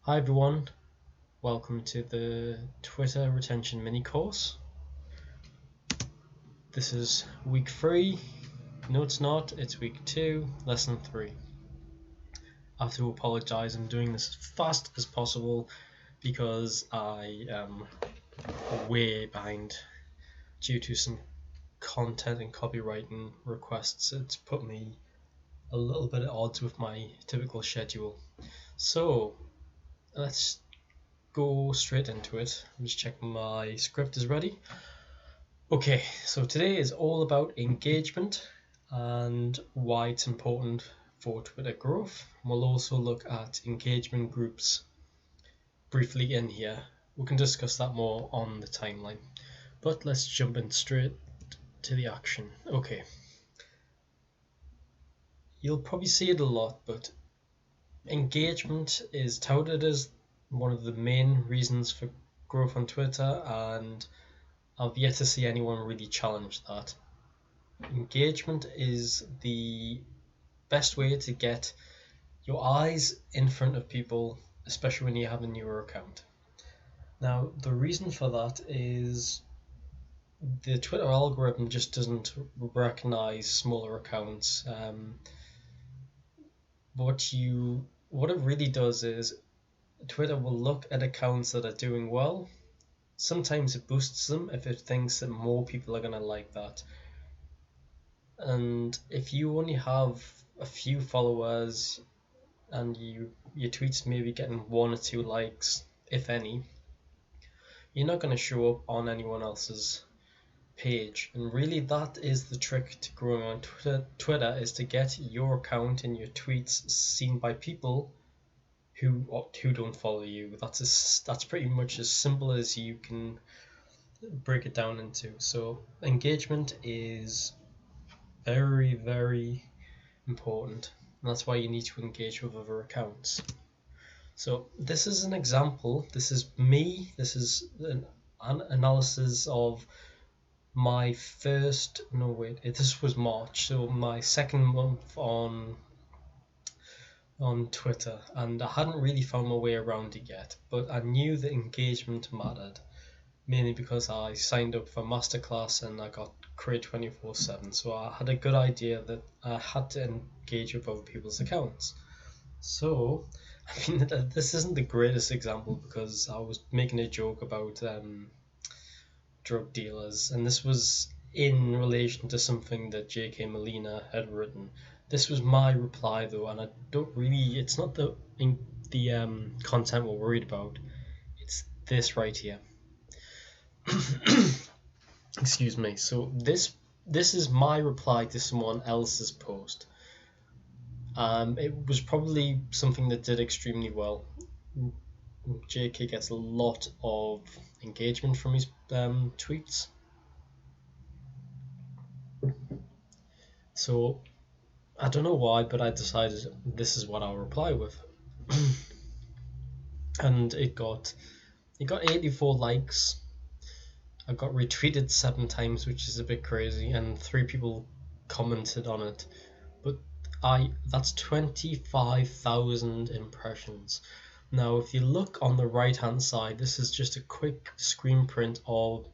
Hi everyone, welcome to the Twitter retention mini course. This is week 3. No, it's not, it's week 2, lesson 3. I have to apologize, I'm doing this as fast as possible because I am way behind due to some content and copywriting requests. It's put me a little bit at odds with my typical schedule. So, let's go straight into it. I'm just checking my script is ready. Okay, so today is all about engagement and why it's important for Twitter growth. We'll also look at engagement groups briefly in here. We can discuss that more on the timeline. But let's jump in straight to the action. Okay. You'll probably see it a lot, but engagement is touted as one of the main reasons for growth on Twitter, and I've yet to see anyone really challenge that. Engagement is the best way to get your eyes in front of people, especially when you have a newer account. Now, the reason for that is the Twitter algorithm just doesn't recognize smaller accounts. What it really does is Twitter will look at accounts that are doing well. Sometimes it boosts them if it thinks that more people are going to like that. And if you only have a few followers and your tweets maybe getting 1 or 2 likes, if any, you're not going to show up on anyone else's page. And really, that is the trick to growing on Twitter is to get your account and your tweets seen by people who don't follow you. That's pretty much as simple as you can break it down into. So engagement is very, very important, and that's why you need to engage with other accounts. So this is an example. This is me. This is an analysis of my first. No, wait. This was March. So my second month on Twitter, and I hadn't really found my way around it yet. But I knew that engagement mattered, mainly because I signed up for masterclass and I got Create 24/7. So I had a good idea that I had to engage with other people's accounts. So, I mean, this isn't the greatest example because I was making a joke about drug dealers, and this was in relation to something that J.K. Molina had written. This was my reply though, and I don't really. It's not the content we're worried about. It's this right here. Excuse me. So this is my reply to someone else's post. It was probably something that did extremely well. JK gets a lot of engagement from his tweets. So I don't know why, but I decided this is what I'll reply with. And it got 84 likes. I got retweeted 7 times, which is a bit crazy, and 3 people commented on it. But that's 25,000 impressions. Now, if you look on the right-hand side, this is just a quick screen print of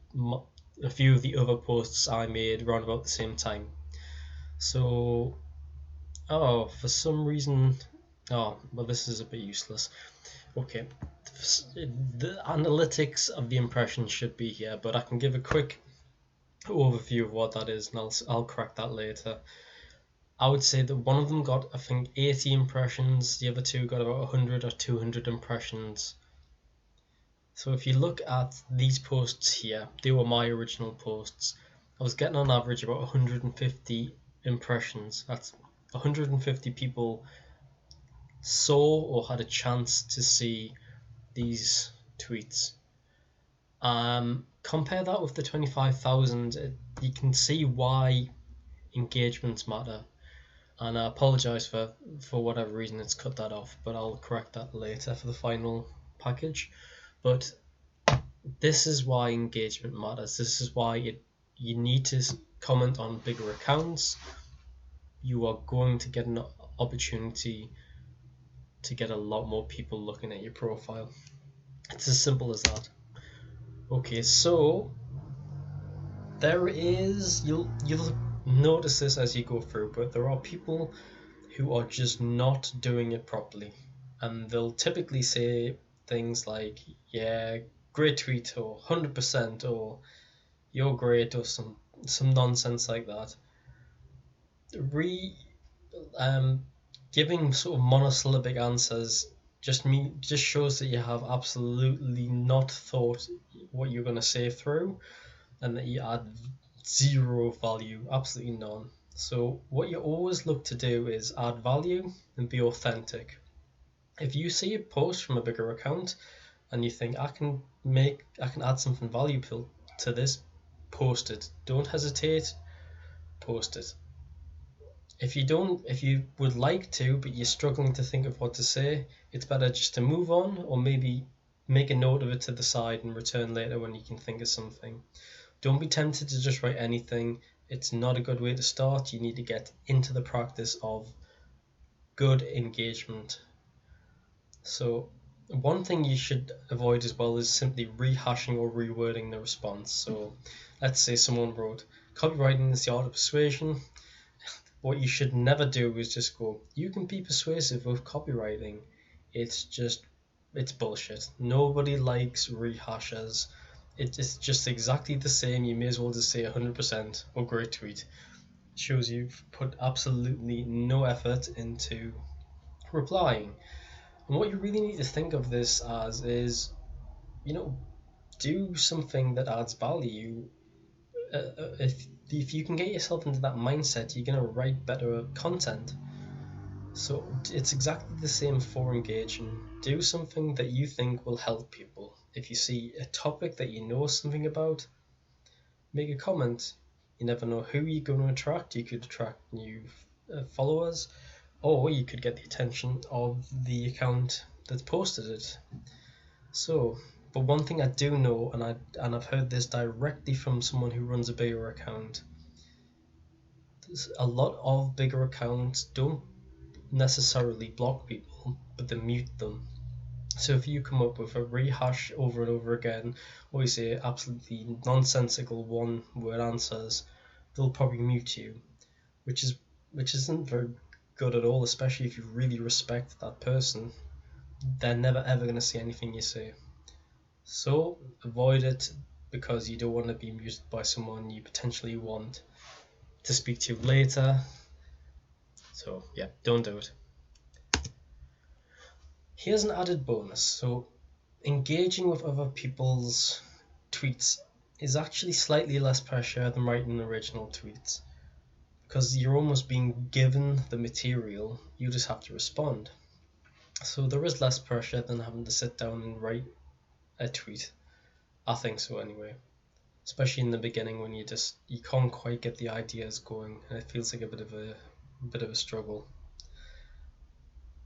a few of the other posts I made around about the same time. So, for some reason, well, this is a bit useless. Okay, the analytics of the impressions should be here, but I can give a quick overview of what that is, and I'll correct that later. I would say that one of them got, I think, 80 impressions, the other 2 got about 100 or 200 impressions. So if you look at these posts here, they were my original posts. I was getting on average about 150 impressions. That's 150 people saw or had a chance to see these tweets. Compare that with the 25,000, you can see why engagements matter. And I apologize for whatever reason it's cut that off, but I'll correct that later for the final package. But this is why engagement matters. This is why you need to comment on bigger accounts. You are going to get an opportunity to get a lot more people looking at your profile. It's as simple as that. Okay, so there is, you'll notice this as you go through, but there are people who are just not doing it properly, and they'll typically say things like, yeah, great tweet, or 100%, or you're great, or some nonsense like that. Um Giving sort of monosyllabic answers just shows that you have absolutely not thought what you're going to say through, and that you add zero value, absolutely none. So what you always look to do is add value and be authentic. If you see a post from a bigger account and you think, I can add something valuable to this, post it. Don't hesitate, post it. If you would like to, but you're struggling to think of what to say, it's better just to move on, or maybe make a note of it to the side and return later when you can think of something. Don't be tempted to just write anything. It's not a good way to start. You need to get into the practice of good engagement. So one thing you should avoid as well is simply rehashing or rewording the response. So let's say someone wrote, copywriting is the art of persuasion. What you should never do is just go, you can be persuasive with copywriting. It's bullshit. Nobody likes rehashes. It's just exactly the same. You may as well just say 100% or great tweet. It shows you've put absolutely no effort into replying. And what you really need to think of this as is, do something that adds value. If you can get yourself into that mindset, you're going to write better content. So it's exactly the same for engaging. Do something that you think will help people. If you see a topic that you know something about, make a comment. You never know who you're going to attract. You could attract new followers, or you could get the attention of the account that's posted it. But one thing I do know, and I've heard this directly from someone who runs a bigger account, a lot of bigger accounts don't necessarily block people, but they mute them. So if you come up with a rehash over and over again, or you say absolutely nonsensical one-word answers, they'll probably mute you, which isn't very good at all, especially if you really respect that person. They're never ever going to see anything you say. So avoid it, because you don't want to be muted by someone you potentially want to speak to later. So yeah, don't do it. Here's an added bonus. So engaging with other people's tweets is actually slightly less pressure than writing original tweets, because you're almost being given the material, you just have to respond. So there is less pressure than having to sit down and write a tweet. I think so anyway. Especially in the beginning, when you can't quite get the ideas going, and it feels like a bit of a struggle.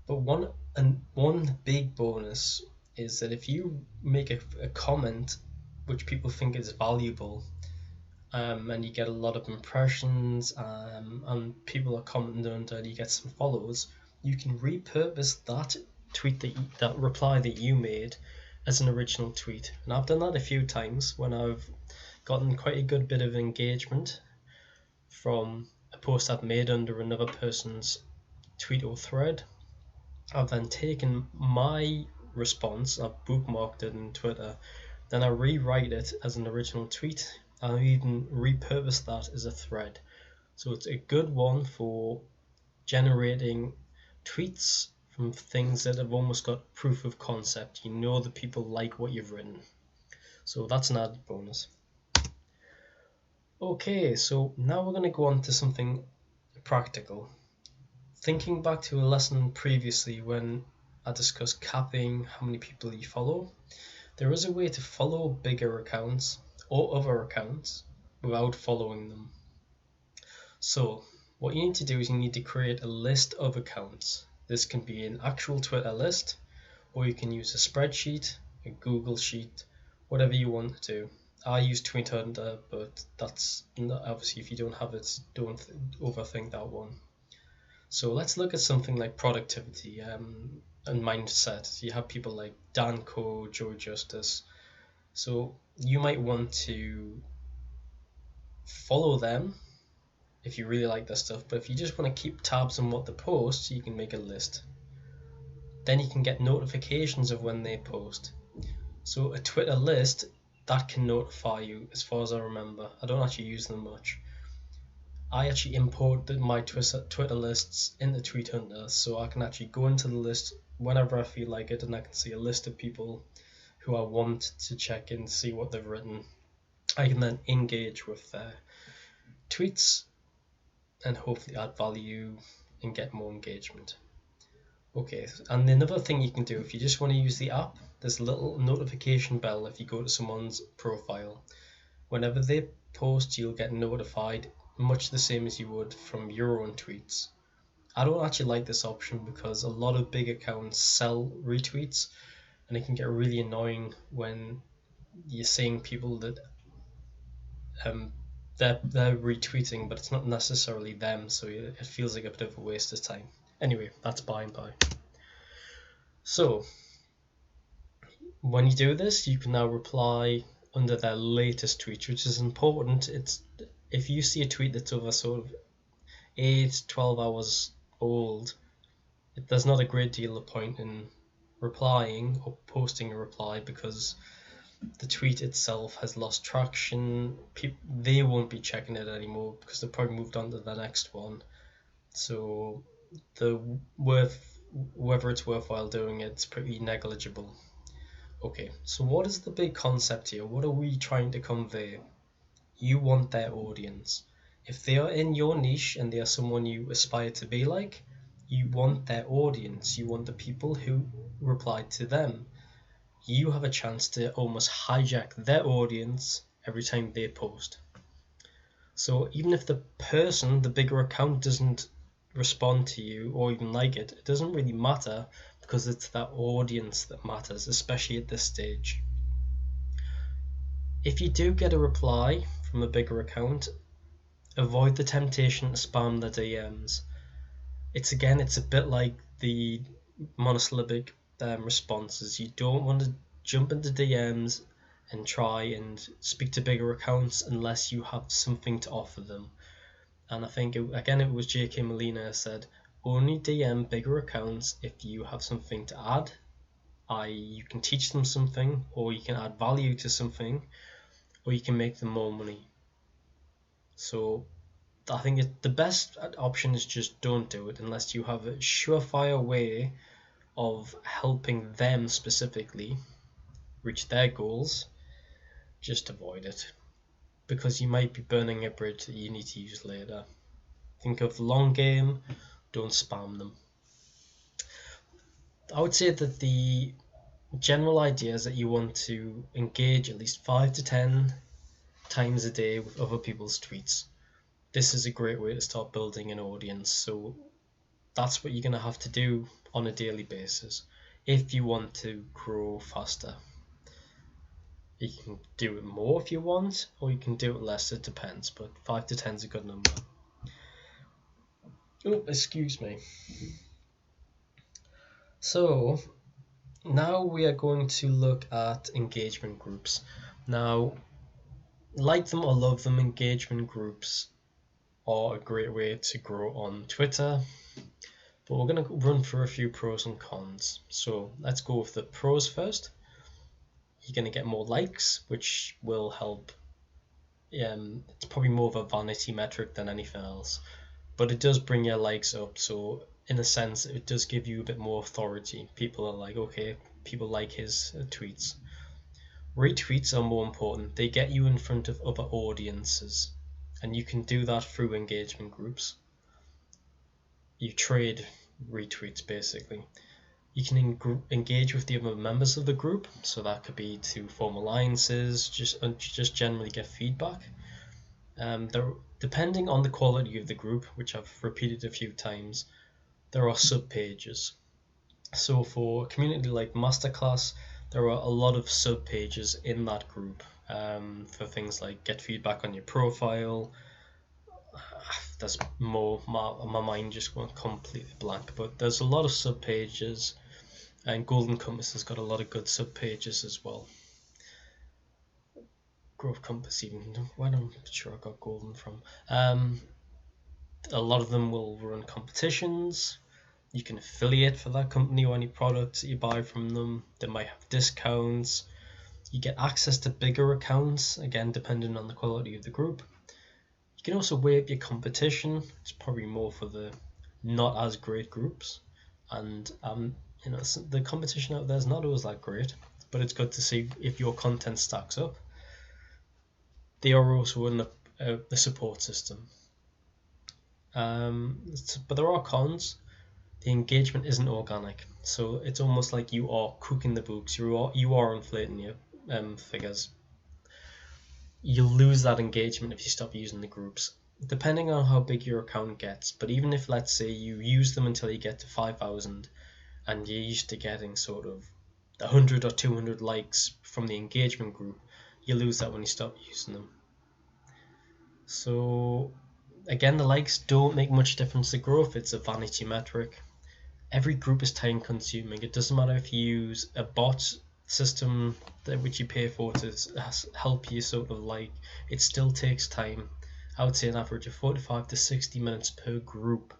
But one big bonus is that if you make a comment which people think is valuable, and you get a lot of impressions, and people are commenting under it, you get some followers, you can repurpose that tweet, that reply that you made, as an original tweet. And I've done that a few times when I've gotten quite a good bit of engagement from a post I've made under another person's tweet or thread. I've then taken my response, I've bookmarked it in Twitter, then I rewrite it as an original tweet, and I even repurpose that as a thread. So it's a good one for generating tweets from things that have almost got proof of concept. You know that people like what you've written. So that's an added bonus. Okay, so now we're going to go on to something practical. Thinking back to a lesson previously when I discussed capping how many people you follow, there is a way to follow bigger accounts or other accounts without following them. So what you need to do is you need to create a list of accounts. This can be an actual Twitter list, or you can use a spreadsheet, a Google Sheet, whatever you want to do. I use Tweethunter, but that's not, obviously if you don't have it, don't overthink that one. So let's look at something like productivity. and mindset. You have people like Danco, Joe Justice. So you might want to follow them if you really like their stuff, but if you just want to keep tabs on what they post, you can make a list. Then you can get notifications of when they post. So a Twitter list, that can notify you, as far as I remember. I don't actually use them much. I actually import my Twitter lists into Tweet Hunter, so I can actually go into the list whenever I feel like it, and I can see a list of people who I want to check in, see what they've written. I can then engage with their tweets and hopefully add value and get more engagement. Okay, and another thing you can do if you just want to use the app, there's a little notification bell if you go to someone's profile. Whenever they post, you'll get notified, much the same as you would from your own tweets. I don't actually like this option because a lot of big accounts sell retweets, and it can get really annoying when you're seeing people that they're retweeting, but it's not necessarily them, so it feels like a bit of a waste of time. Anyway, that's by and by. So when you do this, you can now reply under their latest tweet, which is important. It's if you see a tweet that's over sort of 8-12 hours old, there's not a great deal of point in replying or posting a reply because the tweet itself has lost traction. They won't be checking it anymore because they've probably moved on to the next one. So whether it's worthwhile doing it's pretty negligible. Okay, so what is the big concept here? What are we trying to convey? You want their audience. If they are in your niche and they are someone you aspire to be like, you want their audience. You want the people who replied to them. You have a chance to almost hijack their audience every time they post. So even if the person, the bigger account, doesn't respond to you or even like it, it doesn't really matter because it's that audience that matters, especially at this stage. If you do get a reply from a bigger account, avoid the temptation to spam the DMs. It's a bit like the monosyllabic responses. You don't want to jump into DMs and try and speak to bigger accounts unless you have something to offer them. And I think it was J.K. Molina said, only DM bigger accounts if you have something to add, i.e. you can teach them something, or you can add value to something, or you can make them more money. So I think the best option is just don't do it unless you have a surefire way of helping them specifically reach their goals. Just avoid it because you might be burning a bridge that you need to use later. Think of the long game, don't spam them. I would say that the general idea is that you want to engage at least 5 to 10 times a day with other people's tweets. This is a great way to start building an audience, so that's what you're going to have to do on a daily basis if you want to grow faster. You can do it more if you want, or you can do it less, it depends, but 5 to 10 is a good number. Oh, excuse me. So now we are going to look at engagement groups. Now, like them or love them, engagement groups are a great way to grow on Twitter, but we're going to run through a few pros and cons. So let's go with the pros first. You're going to get more likes, which will help. It's probably more of a vanity metric than anything else, but it does bring your likes up, so in a sense it does give you a bit more authority. People are like, okay, people like his tweets. Retweets are more important. They get you in front of other audiences, and you can do that through engagement groups. You trade retweets basically. You can engage with the other members of the group, so that could be to form alliances, just generally get feedback. Depending on the quality of the group, which I've repeated a few times, there are subpages. So for a community like Masterclass, there are a lot of subpages in that group for things like get feedback on your profile. There's more, my mind just went completely blank, but there's a lot of subpages. And Golden Compass has got a lot of good sub pages as well. Growth Compass, even when I'm sure I got Golden from. A lot of them will run competitions. You can affiliate for that company or any products that you buy from them. They might have discounts. You get access to bigger accounts, again depending on the quality of the group. You can also weigh up your competition. It's probably more for the not as great groups, and the competition out there is not always that great, but it's good to see if your content stacks up. They are also in the support system, but there are cons. The engagement isn't organic, so it's almost like you are cooking the books. You are inflating your figures. You'll lose that engagement if you stop using the groups, depending on how big your account gets. But even if, let's say, you use them until you get to 5,000 and you're used to getting sort of 100 or 200 likes from the engagement group, you lose that when you stop using them. So again, the likes don't make much difference to growth. It's a vanity metric. Every group is time consuming. It doesn't matter if you use a bot system which you pay for to help you sort of it still takes time. I would say an average of 45 to 60 minutes per group.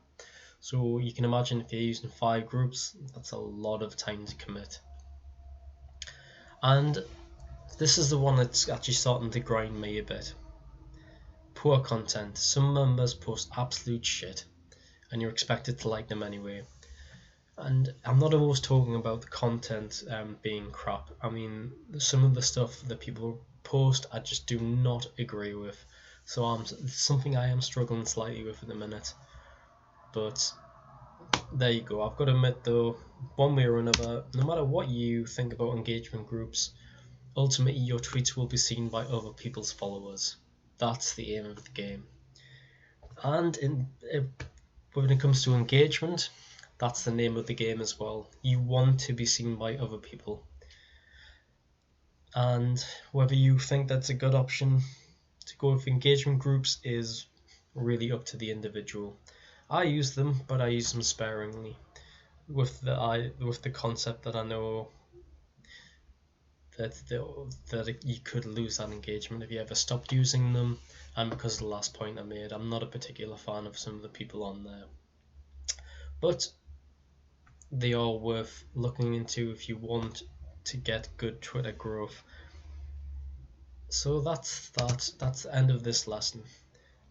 So you can imagine if you're using 5 groups, that's a lot of time to commit. And this is the one that's actually starting to grind me a bit. Poor content. Some members post absolute shit and you're expected to like them anyway. And I'm not always talking about the content being crap. I mean, some of the stuff that people post I just do not agree with. So it's something I am struggling slightly with at the minute. But there you go. I've got to admit though, one way or another, no matter what you think about engagement groups, ultimately your tweets will be seen by other people's followers. That's the aim of the game. And when it comes to engagement, that's the name of the game as well. You want to be seen by other people. And whether you think that's a good option to go with engagement groups is really up to the individual. I use them, but I use them sparingly with the concept that I know that you could lose that engagement if you ever stopped using them. And because of the last point I made, I'm not a particular fan of some of the people on there. But they are worth looking into if you want to get good Twitter growth. So that's the end of this lesson,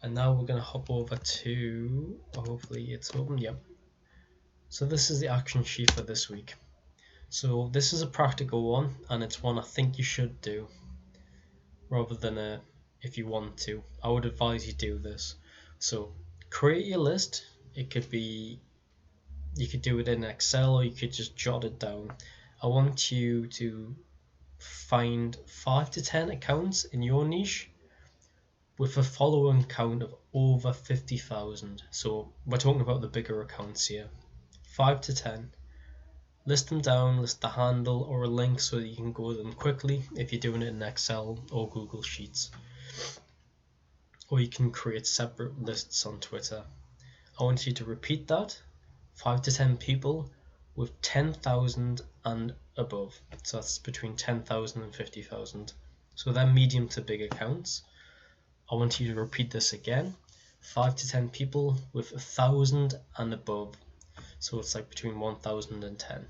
and now we're going to hop over to, hopefully it's open, yep. So this is the action sheet for this week. So this is a practical one, and it's one I think you should do rather than if you want to. I would advise you do this. So create your list. It could be, you could do it in Excel or you could just jot it down. I want you to find 5 to 10 accounts in your niche with a following count of over 50,000. So we're talking about the bigger accounts here. 5 to 10. List them down, list the handle or a link so that you can go to them quickly if you're doing it in Excel or Google Sheets. Or you can create separate lists on Twitter. I want you to repeat that. 5 to 10 people with 10,000 and above. So that's between 10,000 and 50,000. So they're medium to big accounts. I want you to repeat this again. 5 to 10 people with 1,000 and above. So it's like between 1,000 and 10.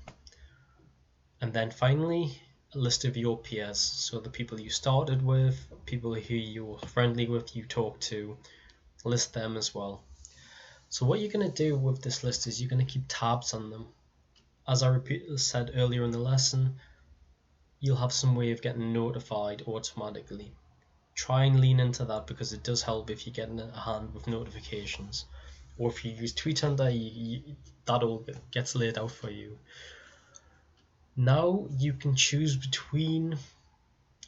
And then finally, a list of your peers. So the people you started with, people who you were friendly with, you talked to, list them as well. So what you're going to do with this list is you're going to keep tabs on them. As I said earlier in the lesson, you'll have some way of getting notified automatically. Try and lean into that because it does help if you get in a hand with notifications. Or if you use Tweet Hunter, that all gets laid out for you. Now you can choose between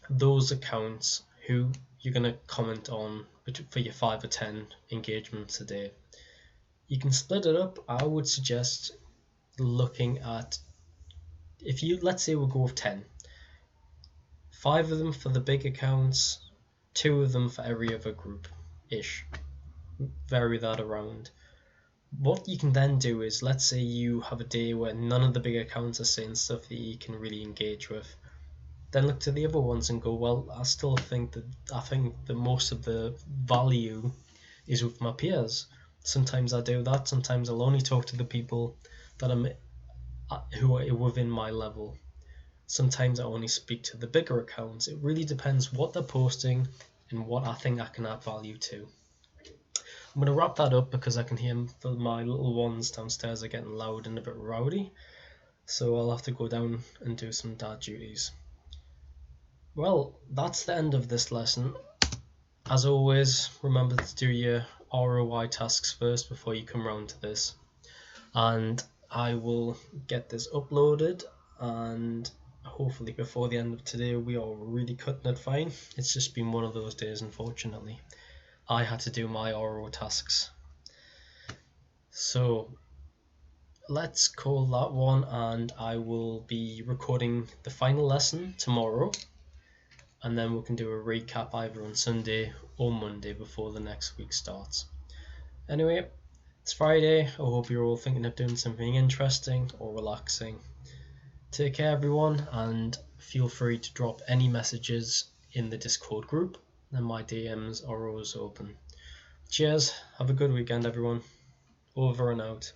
those accounts who you're going to comment on for your 5 or 10 engagements a day. You can split it up. I would suggest looking at, let's say we'll go with 10. 5 of them for the big accounts, 2 of them for every other group-ish. Vary that around. What you can then do is, let's say you have a day where none of the big accounts are saying stuff that you can really engage with. Then look to the other ones and go, well, I think that most of the value is with my peers. Sometimes I do that. Sometimes I'll only talk to the people that who are within my level. Sometimes I only speak to the bigger accounts. It really depends what they're posting and what I think I can add value to. I'm going to wrap that up because I can hear my little ones downstairs are getting loud and a bit rowdy. So I'll have to go down and do some dad duties. Well, that's the end of this lesson. As always, remember to do your ROI tasks first before you come round to this. And I will get this uploaded, and hopefully before the end of today we are really cutting it fine. It's just been one of those days, unfortunately. I had to do my RO tasks. So let's call that one, and I will be recording the final lesson tomorrow, and then we can do a recap either on Sunday or Monday before the next week starts. Anyway, it's Friday. I hope you're all thinking of doing something interesting or relaxing. Take care, everyone, and feel free to drop any messages in the Discord group, and my DMs are always open. Cheers, have a good weekend, everyone. Over and out.